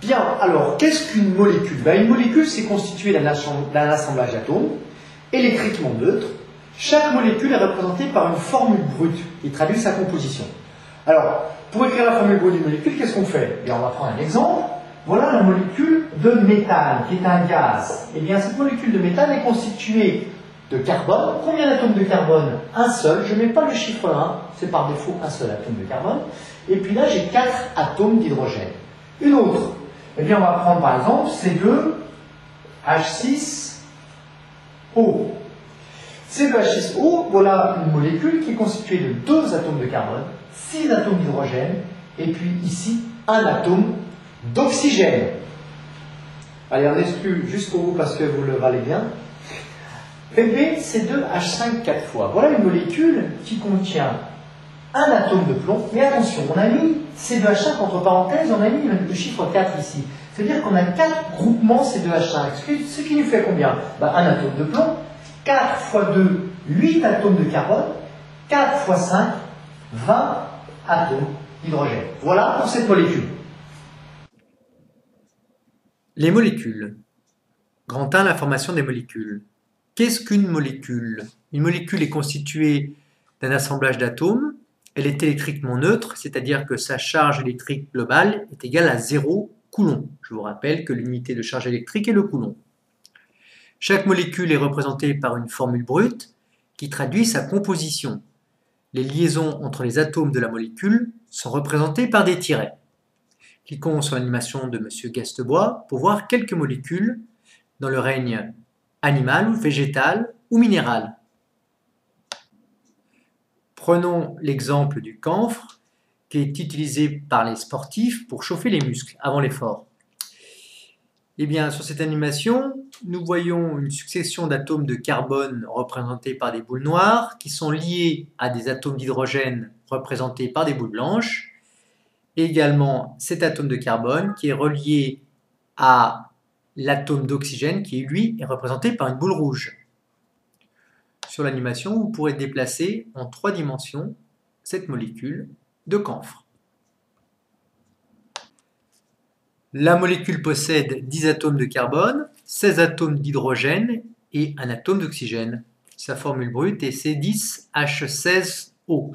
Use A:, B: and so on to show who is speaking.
A: Bien, alors, qu'est-ce qu'une molécule? Une molécule, c'est constitué d'un assemblage d'atomes électriquement neutres. Chaque molécule est représentée par une formule brute qui traduit sa composition. Alors, pour écrire la formule brute d'une molécule, qu'est-ce qu'on fait? On va prendre un exemple. Voilà la molécule de méthane, qui est un gaz. Eh bien, cette molécule de méthane est constituée de carbone. Combien d'atomes de carbone? Un seul. Je ne mets pas le chiffre 1, c'est par défaut un seul atome de carbone. Et puis là, j'ai 4 atomes d'hydrogène. Une autre. Eh bien, on va prendre par exemple C2H6O. C2H6O, voilà une molécule qui est constituée de 2 atomes de carbone, 6 atomes d'hydrogène, et puis ici, un atome d'oxygène. Allez, on exclut jusqu'au bout parce que vous le valez bien. PbC2H5 4 fois. Voilà une molécule qui contient un atome de plomb, mais attention, on a mis C2H5 entre parenthèses, on a mis le chiffre 4 ici. C'est-à-dire qu'on a 4 groupements C2H5, ce qui nous fait combien? Un atome de plomb, 4 fois 2, 8 atomes de carbone, 4 fois 5, 20 atomes d'hydrogène. Voilà pour cette molécule.
B: Les molécules. Grand 1, la formation des molécules. Qu'est-ce qu'une molécule? Une molécule est constituée d'un assemblage d'atomes. Elle est électriquement neutre, c'est-à-dire que sa charge électrique globale est égale à 0 coulomb. Je vous rappelle que l'unité de charge électrique est le coulomb. Chaque molécule est représentée par une formule brute qui traduit sa composition. Les liaisons entre les atomes de la molécule sont représentées par des tirets. Cliquons sur l'animation de M. Gastebois pour voir quelques molécules dans le règne animal ou végétal ou minéral. Prenons l'exemple du camphre qui est utilisé par les sportifs pour chauffer les muscles avant l'effort. Eh bien, sur cette animation, nous voyons une succession d'atomes de carbone représentés par des boules noires qui sont liés à des atomes d'hydrogène représentés par des boules blanches. Et également cet atome de carbone qui est relié à l'atome d'oxygène qui, lui, est représenté par une boule rouge. Sur l'animation, vous pourrez déplacer en 3 dimensions cette molécule de camphre. La molécule possède 10 atomes de carbone, 16 atomes d'hydrogène et un atome d'oxygène. Sa formule brute est C10H16O.